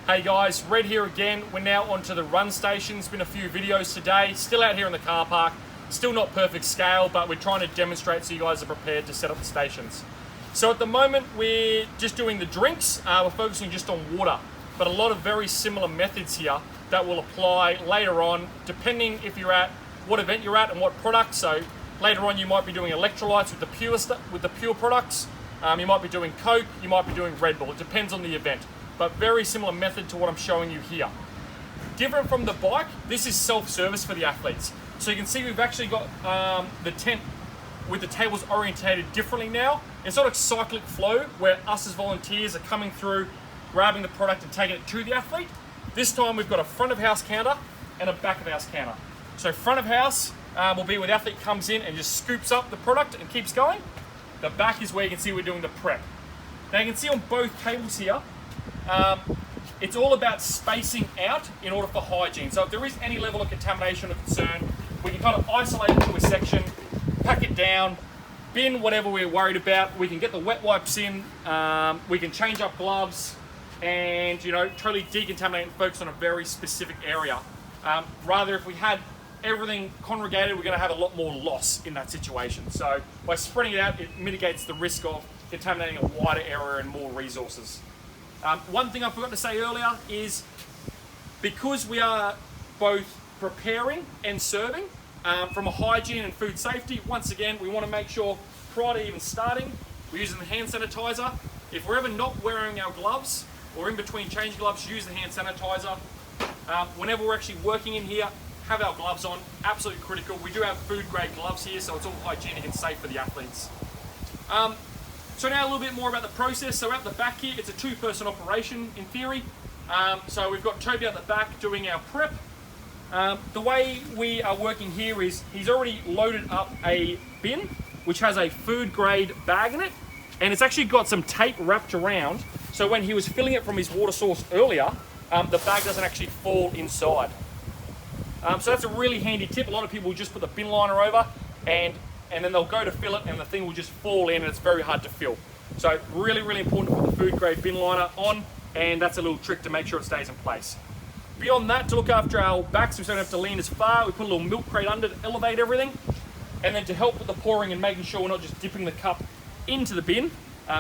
Hey guys, Red here again. We're now onto the run station. It's been a few videos today. Still out here in the car park. Still not perfect scale, but we're trying to demonstrate so you guys are prepared to set up the stations. So at the moment, we're just doing the drinks. We're focusing just on water, but a lot of very similar methods here that will apply later on, depending if you're at what event you're at and what product. So later on, you might be doing electrolytes with the pure products. You might be doing Coke. You might be doing Red Bull. It depends on the event. But very similar method to what I'm showing you here. Different from the bike, this is self-service for the athletes. So you can see we've actually got the tent with the tables orientated differently now. It's not a cyclic flow where us as volunteers are coming through, grabbing the product and taking it to the athlete. This time we've got a front of house counter and a back of house counter. So front of house will be where the athlete comes in and just scoops up the product and keeps going. The back is where you can see we're doing the prep. Now you can see on both tables here, it's all about spacing out in order for hygiene. So if there is any level of contamination or concern, we can kind of isolate it to a section, pack it down, bin whatever we're worried about. We can get the wet wipes in, we can change up gloves, and totally decontaminate and focus on a very specific area. Rather, if we had everything congregated, we're going to have a lot more loss in that situation. So by spreading it out, it mitigates the risk of contaminating a wider area and more resources. One thing I forgot to say earlier is because we are both preparing and serving from a hygiene and food safety, once again, we want to make sure prior to even starting, we're using the hand sanitizer. If we're ever not wearing our gloves or in between change gloves, use the hand sanitizer. Whenever we're actually working in here, have our gloves on, absolutely critical. We do have food grade gloves here, so it's all hygienic and safe for the athletes. So now a little bit more about the process. So out the back here, it's a two-person operation in theory. So we've got Toby out the back doing our prep. The way we are working here is he's already loaded up a bin, which has a food grade bag in it. And it's actually got some tape wrapped around. So when he was filling it from his water source earlier, the bag doesn't actually fall inside. So that's a really handy tip. A lot of people will just put the bin liner over and then they'll go to fill it and the thing will just fall in and it's very hard to fill. So really, really important to put the food grade bin liner on, and that's a little trick to make sure it stays in place. Beyond that, to look after our backs so we don't have to lean as far, we put a little milk crate under to elevate everything. And then to help with the pouring and making sure we're not just dipping the cup into the bin,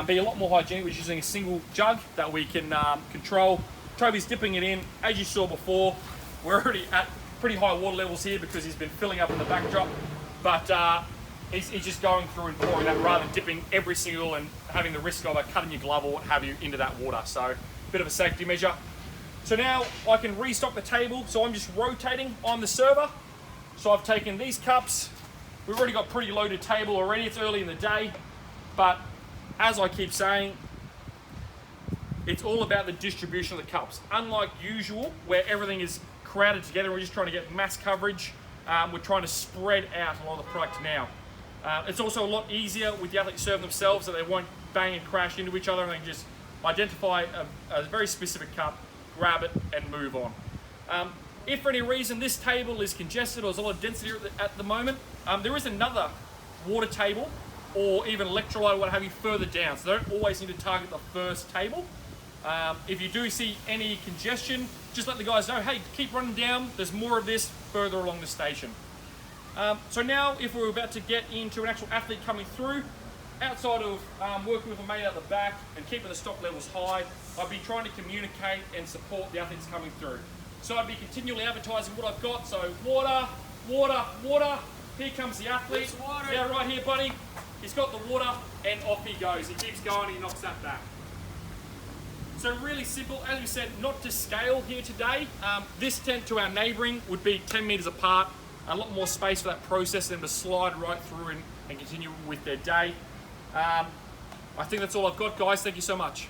be a lot more hygienic, we're using a single jug that we can control. Toby's dipping it in. As you saw before, we're already at pretty high water levels here because he's been filling up in the backdrop. But he's just going through and pouring that rather than dipping every single and having the risk of cutting your glove or what have you into that water. So a bit of a safety measure. So now I can restock the table. So I'm just rotating on the server. So I've taken these cups. We've already got pretty loaded table already. It's early in the day. But as I keep saying, it's all about the distribution of the cups. Unlike usual, where everything is crowded together, we're just trying to get mass coverage. We're trying to spread out a lot of the product now. It's also a lot easier with the athletes serving themselves so they won't bang and crash into each other, and they can just identify a very specific cup, grab it and move on. If for any reason this table is congested or there's a lot of density at the moment, there is another water table or even electrolyte or what have you further down, so they don't always need to target the first table. If you do see any congestion, just let the guys know, hey, keep running down, there's more of this further along the station. So now if we're about to get into an actual athlete coming through, outside of working with a mate out the back and keeping the stock levels high, I'd be trying to communicate and support the athletes coming through. So I'd be continually advertising what I've got, so water, water, water, here comes the athlete, yeah, right here buddy, he's got the water and off he goes, he keeps going and he knocks that back. So really simple, as we said, not to scale here today. This tent to our neighbouring would be 10 metres apart, a lot more space for that process and to slide right through and continue with their day. I think that's all I've got, guys. Thank you so much.